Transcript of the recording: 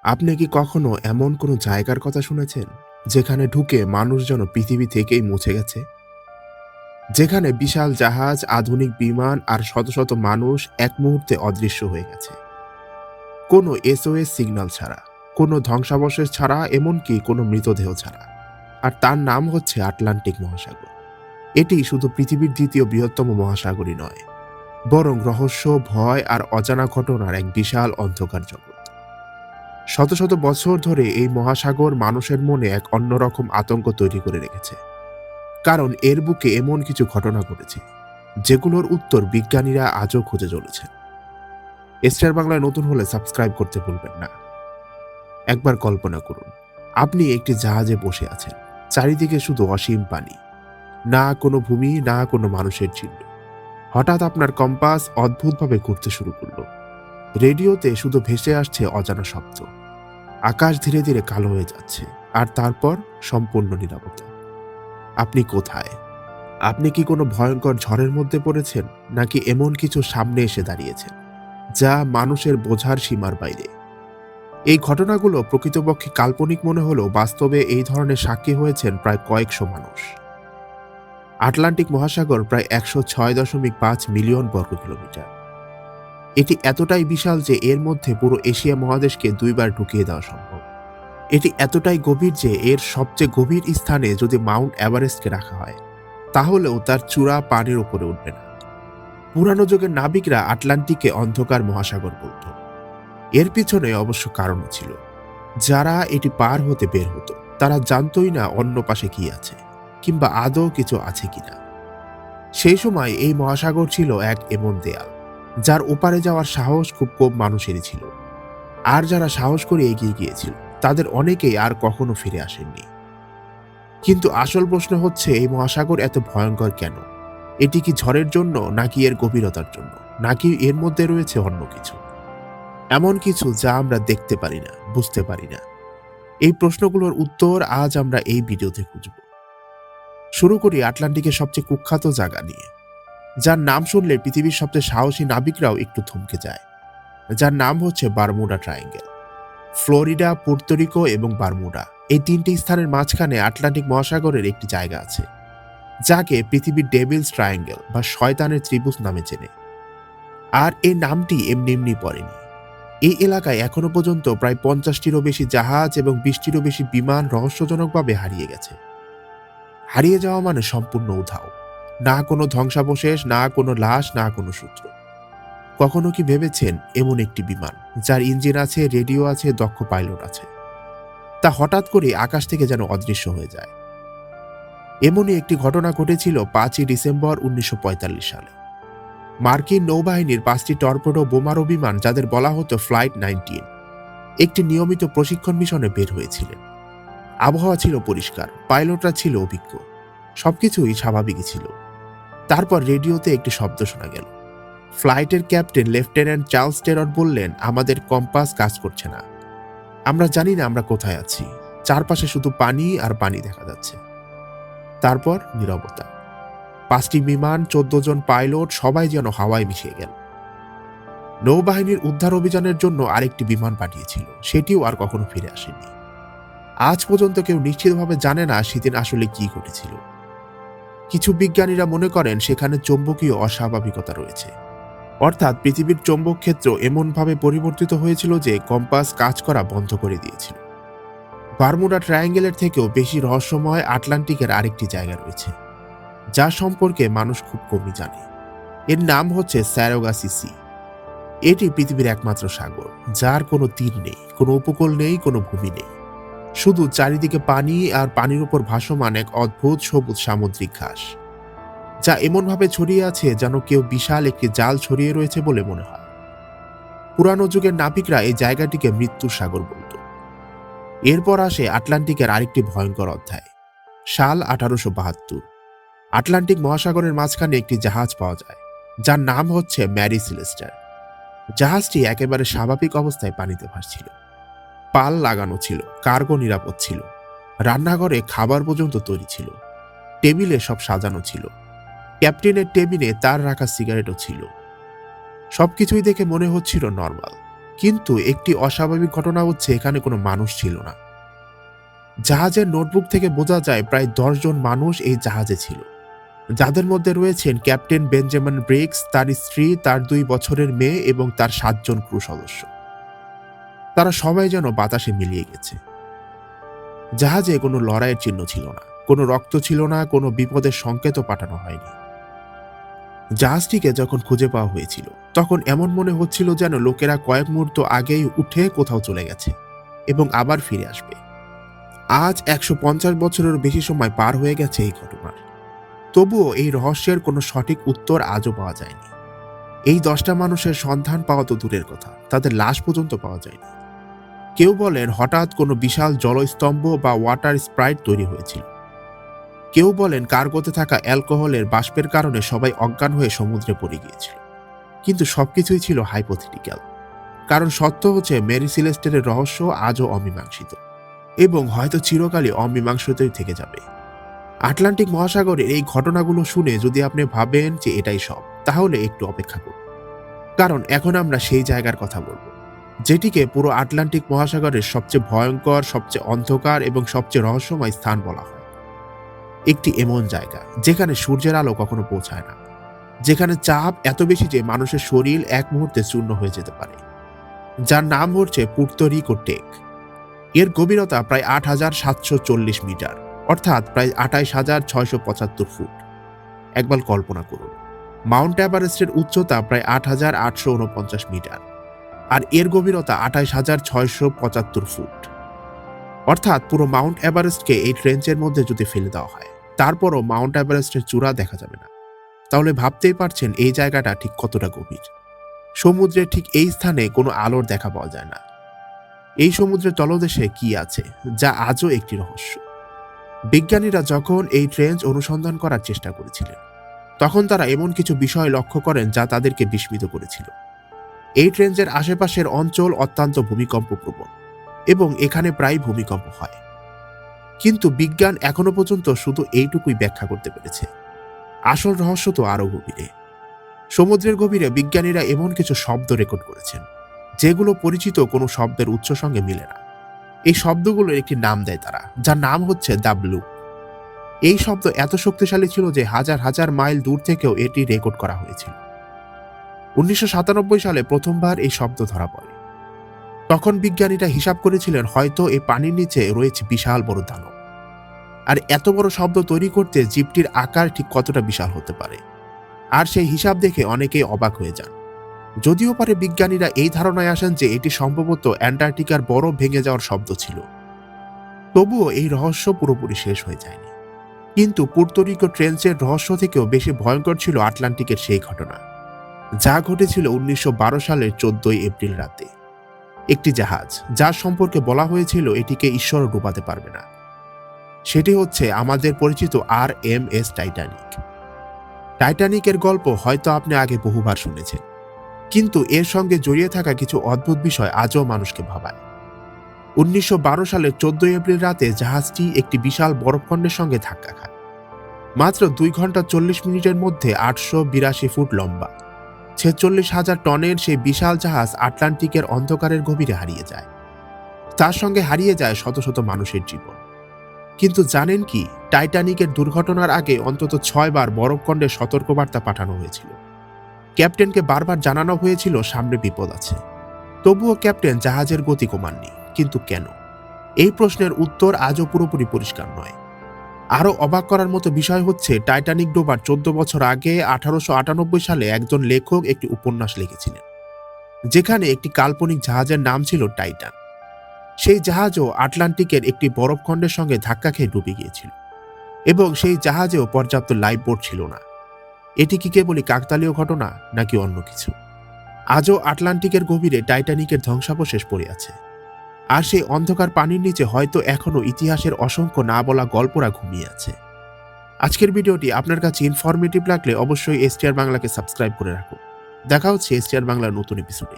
আপনি কি কখনো এমন কোনো জায়গার কথা শুনেছেন যেখানে ঢুকে মানুষ যেন পৃথিবী থেকেই মুছে গেছে? যেখানে বিশাল জাহাজ, আধুনিক বিমান আর শত শত মানুষ এক মুহূর্তে অদৃশ্য হয়ে গেছে, কোনো এসওএস সিগন্যাল ছাড়া, কোনো ধ্বংসাবশেষ ছাড়া, এমনকি কোনো মৃতদেহ ছাড়া। আর তার নাম হচ্ছে আটলান্টিক মহাসাগর। এটি শুধু পৃথিবীর দ্বিতীয় বৃহত্তম মহাসাগরই নয়, বরং রহস্য, ভয় আর অজানা ঘটনার এক বিশাল অন্ধকার জগৎ। শত শত বছর ধরে এই মহাসাগর মানুষের মনে এক অন্যরকম আতঙ্ক তৈরি করে রেখেছে, কারণ এর বুকে এমন কিছু ঘটনা ঘটেছে যেগুলোর উত্তর বিজ্ঞানীরা আজও খুঁজে চলেছেন। স্টার বাংলায় নতুন হলে সাবস্ক্রাইব করতে ভুলবেন না। একবার কল্পনা করুন, আপনি একটি জাহাজে বসে আছেন, চারিদিকে শুধু অসীম পানি, না কোনো ভূমি, না কোনো মানুষের চিহ্ন। হঠাৎ আপনার কম্পাস অদ্ভুতভাবে ঘুরতে শুরু করলো। রেডিওতে শুধু ভেসে আসছে অজানা শব্দ। আকাশ ধীরে ধীরে কালো হয়ে যাচ্ছে, আর তারপর সম্পূর্ণ নীরবতা। আপনি কোথায়? আপনি কি কোনো ভয়ঙ্কর ঝড়ের মধ্যে পড়েছেন, নাকি এমন কিছু সামনে এসে দাঁড়িয়েছেন যা মানুষের বোঝার সীমার বাইরে? এই ঘটনাগুলো প্রকৃতপক্ষে কাল্পনিক মনে হলেও বাস্তবে এই ধরনের সাক্ষী হয়েছেন প্রায় কয়েকশো মানুষ। আটলান্টিক মহাসাগর প্রায় ১০৬.৫ মিলিয়ন বর্গ কিলোমিটার। এটি এতটাই বিশাল যে এর মধ্যে পুরো এশিয়া মহাদেশকে দুইবার ঢুকিয়ে দেওয়া সম্ভব। এটি এতটাই গভীর যে এর সবচেয়ে গভীর স্থানে যদি মাউন্ট এভারেস্টকে রাখা হয়, তাহলেও তার চূড়া পানির উপরে উঠবে না। পুরানো যুগের নাবিকরা আটলান্টিকে অন্ধকার মহাসাগর বলত। এর পিছনে অবশ্য কারণও ছিল। যারা এটি পার হতে বের হতো তারা জানতই না অন্য পাশে কি আছে, কিংবা আদৌ কিছু আছে কিনা। সেই সময় এই মহাসাগর ছিল এক এমন দেয়াল যার ওপারে যাওয়ার সাহস খুব কম মানুষেরই ছিল। আর যারা সাহস করে এগিয়ে গিয়েছিল তাদের অনেকেই আর কখনো ফিরে আসেননি। কিন্তু আসল প্রশ্ন হচ্ছে, এই মহাসাগর এত ভয়ঙ্কর কেন? এটি কি ঝড়ের জন্য, নাকি এর গভীরতার জন্য, নাকি এর মধ্যে রয়েছে অন্য কিছু, এমন কিছু যা আমরা দেখতে পারি না, বুঝতে পারি না? এই প্রশ্নগুলোর উত্তর আজ আমরা এই ভিডিওতে খুঁজব। শুরু করি আটলান্টিকের সবচেয়ে কুখ্যাত জায়গা নিয়ে, যার নাম শুনলে পৃথিবীর সবচেয়ে সাহসী নাবিকরাও একটু থমকে যায়, যার নাম হচ্ছে বারমুডা ট্রায়াঙ্গেল। ফ্লোরিডা, পুর্তরিকো এবং বারমুডা, এই তিনটি স্থানের মাঝখানে আটলান্টিক মহাসাগরের একটি জায়গা আছে, যাকে পৃথিবীর ডেভিলস ট্রায়াঙ্গেল বা শয়তানের ত্রিভুজ নামে চেনে। আর এই নামটি এমনি এমনি পড়েনি। এই এলাকায় এখনো পর্যন্ত প্রায় 50টিরও বেশি জাহাজ এবং 20টিরও বেশি বিমান রহস্যজনকভাবে হারিয়ে গেছে। হারিয়ে যাওয়া মানে সম্পূর্ণ উধাও। না কোনো ধ্বংসাবশেষ, না কোনো লাশ, না কোনো সূত্র। কখনো কি ভেবেছেন, এমন একটি বিমান যার ইঞ্জিন আছে, রেডিও আছে, দক্ষ পাইলট আছে, তা হঠাৎ করে আকাশ থেকে যেন অদৃশ্য হয়ে যায়? এমনই একটি ঘটনা ঘটেছিল 5ই ডিসেম্বর 1945 সালে। মার্কিন নৌবাহিনীর 5টি টর্পেডো বোমারু বিমান, যাদের বলা হতো ফ্লাইট 19, একটি নিয়মিত প্রশিক্ষণ মিশনে বের হয়েছিলেন। আবহাওয়া ছিল পরিষ্কার, পাইলটরা ছিল অভিজ্ঞ, সবকিছুই স্বাভাবিকই ছিল। তারপর রেডিওতে একটি শব্দ শোনা গেল। ফ্লাইটের ক্যাপ্টেন লেফটেন্যান্ট চার্লস টেরর বললেন, আমাদের কম্পাস কাজ করছে না, আমরা জানি না আমরা কোথায় আছি, চারপাশে শুধু পানি আর পানি দেখা যাচ্ছে। তারপর নীরবতা। 5টি বিমান, 14 জন পাইলট, সবাই যেন হাওয়ায় মিশিয়ে গেল। নৌবাহিনীর উদ্ধার অভিযানের জন্য আরেকটি বিমান পাঠিয়েছিল, সেটিও আর কখনো ফিরে আসেনি। আজ পর্যন্ত কেউ নিশ্চিতভাবে জানে না সেদিন আসলে কি ঘটেছিল। কিছু বিজ্ঞানীরা মনে করেন সেখানে চৌম্বকীয় অস্বাভাবিকতা রয়েছে, অর্থাৎ পৃথিবীর চৌম্বক ক্ষেত্র এমনভাবে পরিবর্তিত হয়েছিল যে কম্পাস কাজ করা বন্ধ করে দিয়েছিল। বারমুডা ট্রায়াঙ্গেলের থেকেও বেশি রহস্যময় আটলান্টিকের আরেকটি জায়গা রয়েছে, যা সম্পর্কে মানুষ খুব কমই জানে। এর নাম হচ্ছে স্যারোগাসি সি। এটি পৃথিবীর একমাত্র সাগর যার কোনো তীর নেই, কোনো উপকূল নেই, কোনো ভূমি নেই, শুধু চারিদিকে পানি আর পানির উপর ভাসমান এক অদ্ভুত সবুজ সামুদ্রিক ঘাস, যা এমনভাবে ছড়িয়ে আছে যেন কেউ বিশাল একটি জাল ছড়িয়ে রয়েছে বলে মনে হয়। পুরানো যুগের নাবিকরা এই জায়গাটিকে মৃত্যুর সাগর বলত। এরপর আসে আটলান্টিকের আরেকটি ভয়ঙ্কর অধ্যায়। সাল 1872। আটলান্টিক মহাসাগরের মাঝখানে একটি জাহাজ পাওয়া যায়, যার নাম হচ্ছে ম্যারি সিলেস্টার। জাহাজটি একেবারে স্বাভাবিক অবস্থায় পানিতে ভাসছিল। পাল লাগানো ছিল, কার্গো নিরাপদ ছিল, রান্নাঘরে খাবার পর্যন্ত তৈরি ছিল, টেবিলে সব সাজানো ছিল, ক্যাপ্টেনের টেবিলে তার রাখা সিগারেটও ছিল। সবকিছুই দেখে মনে হচ্ছিল নর্মাল। কিন্তু একটি অস্বাভাবিক ঘটনা হচ্ছে এখানে কোনো মানুষ ছিল না। জাহাজের নোটবুক থেকে বোঝা যায় প্রায় 10 জন মানুষ এই জাহাজে ছিল, যাদের মধ্যে রয়েছেন ক্যাপ্টেন বেঞ্জামিন ব্রিগস, তার স্ত্রী, তার 2 বছরের মেয়ে এবং তার 7 জন ক্রু সদস্য। তারা সবাই যেন বাতাসে মিলিয়ে গেছে। জাহাজে কোনো লড়াইয়ের চিহ্ন ছিল না, কোনো রক্ত ছিল না, কোনো বিপদের সংকেতও পাঠানো হয়নি। জাহাজটিকে যখন খুঁজে পাওয়া হয়েছিল তখন এমন মনে হচ্ছিল যেন লোকেরা কয়েক মুহূর্ত আগেই উঠে কোথাও চলে গেছে এবং আবার ফিরে আসবে। আজ 150 বছরের বেশি সময় পার হয়ে গেছে এই ঘটনার, তবুও এই রহস্যের কোনো সঠিক উত্তর আজও পাওয়া যায়নি। এই 10টা মানুষের সন্ধান পাওয়া তো দূরের কথা, তাদের লাশ পর্যন্ত পাওয়া যায়নি। কেউ বলেন হঠাৎ কোনো বিশাল জলস্তম্ভ বা ওয়াটার স্প্রাইট তৈরি হয়েছিল। কেউ বলেন কার্গোতে থাকা অ্যালকোহলের বাষ্পের কারণে সবাই অজ্ঞান হয়ে সমুদ্রে পড়ে গিয়েছিল। কিন্তু সবকিছুই ছিল হাইপোথেটিক্যাল, কারণ সত্য হচ্ছে মেরি সিলেস্টের রহস্য আজও অমীমাংসিত এবং হয়তো চিরকালই অমীমাংসিতই থেকে যাবে। আটলান্টিক মহাসাগরের এই ঘটনাগুলো শুনে যদি আপনি ভাবেন যে এটাই সব, তাহলে একটু অপেক্ষা করুন, কারণ এখন আমরা সেই জায়গার কথা বলবো যেটিকে পুরো আটলান্টিক মহাসাগরের সবচেয়ে ভয়ঙ্কর, সবচেয়ে অন্ধকার এবং সবচেয়ে রহস্যময় স্থান বলা হয়। একটি এমন জায়গা যেখানে সূর্যের আলো কখনো পৌঁছায় না, যেখানে চাপ এত বেশি যে মানুষের শরীর এক মুহূর্তে চূর্ণ হয়ে যেতে পারে, যার নাম হচ্ছে পুর্তো রিকো টেক। এর গভীরতা প্রায় 8,740 মিটার, অর্থাৎ প্রায় 28,675 ফুট। একবার কল্পনা করুন, মাউন্ট এভারেস্টের উচ্চতা প্রায় 8,849 মিটার আর এর গভীরতা 28,675 ফুট। অর্থাৎ পুরো মাউন্ট এভারেস্টকে এই ট্রেঞ্চের মধ্যে যদি ফেলে দেওয়া হয়, তারপরও মাউন্ট এভারেস্টের চূড়া দেখা যাবে না। তাহলে ভাবতেই পারছেন এই জায়গাটা ঠিক কতটা গভীর। সমুদ্রের ঠিক এই স্থানে কোনো আলোর দেখা পাওয়া যায় না। এই সমুদ্রের তলদেশে কি আছে যা আজও একটি রহস্য। বিজ্ঞানীরা যখন এই ট্রেঞ্চ অনুসন্ধান করার চেষ্টা করেছিলেন, তখন তারা এমন কিছু বিষয় লক্ষ্য করেন যা তাদেরকে বিস্মিত করেছিল। এই ট্রেঞ্চের আশেপাশের অঞ্চল অত্যন্ত ভূমিকম্প প্রবণ এবং এখানে প্রায় ভূমিকম্প হয়। কিন্তু বিজ্ঞান এখনো পর্যন্ত শুধু এইটুকুই ব্যাখ্যা করতে পেরেছে। আসল রহস্য তো আরো গভীরে। সমুদ্রের গভীরে বিজ্ঞানীরা এমন কিছু শব্দ রেকর্ড করেছেন যেগুলো পরিচিত কোনো শব্দের উৎস সঙ্গে মিলে না। এই শব্দগুলোর একটি নাম দেয় তারা, যার নাম হচ্ছে দ্য ব্লু। এই শব্দ এত শক্তিশালী ছিল যে হাজার হাজার মাইল দূর থেকেও এটি রেকর্ড করা হয়েছিল। 1997 সালে প্রথমবার এই শব্দ ধরা পড়ে। তখন বিজ্ঞানীরা হিসাব করেছিলেন হয়তো এই পানির নিচে রয়েছে বিশাল বড় দানব। আর এত বড় শব্দ তৈরি করতে জীবটির আকার ঠিক কতটা বিশাল হতে পারে, আর সেই হিসাব দেখে অনেকেই অবাক হয়ে যান। যদিও পরে বিজ্ঞানীরা এই ধারণায় আসেন যে এটি সম্ভবত অ্যান্টার্কটিকার বরফ ভেঙে যাওয়ার শব্দ ছিল। তবুও এই রহস্য পুরোপুরি শেষ হয়ে যায়নি। কিন্তু পুর্তো রিকো ট্রেঞ্চের রহস্য থেকেও বেশি ভয়ঙ্কর ছিল আটলান্টিকের সেই ঘটনা, যা ঘটেছিল 1912 সালের 14 এপ্রিল রাতে। একটি জাহাজ যার সম্পর্কে বলা হয়েছিল এটিকে ঈশ্বরও ডুবাতে পারবে না। সেটি হচ্ছে আমাদের পরিচিত RMS টাইটানিক। টাইটানিকের গল্প হয়তো আপনি আগে বহুবার শুনেছেন, কিন্তু এর সঙ্গে জড়িয়ে থাকা কিছু অদ্ভুত বিষয় আজও মানুষকে ভাবায়। 1912 সালের 14 এপ্রিল রাতে জাহাজটি একটি বিশাল বরফখণ্ডের সঙ্গে ধাক্কা খায়। মাত্র 2 ঘন্টা 40 মিনিটের মধ্যে 882 ফুট লম্বা 46,000 টনের সেই বিশাল জাহাজ আটলান্টিকের অন্ধকারের গভীরে হারিয়ে যায়। তার সঙ্গে হারিয়ে যায় শত শত মানুষের জীবন। কিন্তু জানেন কি, টাইটানিকের দুর্ঘটনার আগে অন্তত 6 বার বরফখণ্ডে সতর্কবার্তা পাঠানো হয়েছিল। ক্যাপ্টেনকে বারবার জানানো হয়েছিল সামনে বিপদ আছে। তবুও ক্যাপ্টেন জাহাজের গতি কমাননি। কিন্তু কেন? এই প্রশ্নের উত্তর আজও পুরোপুরি পরিষ্কার নয়। আরও অবাক করার মতো বিষয় হচ্ছে টাইটানিক ডোবার 14 বছর আগে 1898 সালে একজন লেখক একটি উপন্যাস লিখেছিলেন, যেখানে একটি কাল্পনিক জাহাজের নাম ছিল টাইটান। সেই জাহাজও আটলান্টিকের একটি বরফখণ্ডের সঙ্গে ধাক্কা খেয়ে ডুবে গিয়েছিল এবং সেই জাহাজেও পর্যাপ্ত লাইফবোট ছিল না। এটি কি কেবলই কাকতালীয় ঘটনা নাকি অন্য কিছু? আজও আটলান্টিকের গভীরে টাইটানিকের ধ্বংসাবশেষ পড়ে আছে, আর সেই অন্ধকার পানির নিচে হয়তো এখনো ইতিহাসের অসংখ্য না বলা গল্পরা ঘুমিয়ে আছে। আজকের ভিডিওটি আপনার কাছে ইনফরমেটিভ লাগলে অবশ্যই STR বাংলাকে সাবস্ক্রাইব করে রাখুন। দেখা হচ্ছে STR বাংলার নতুন এপিসোডে।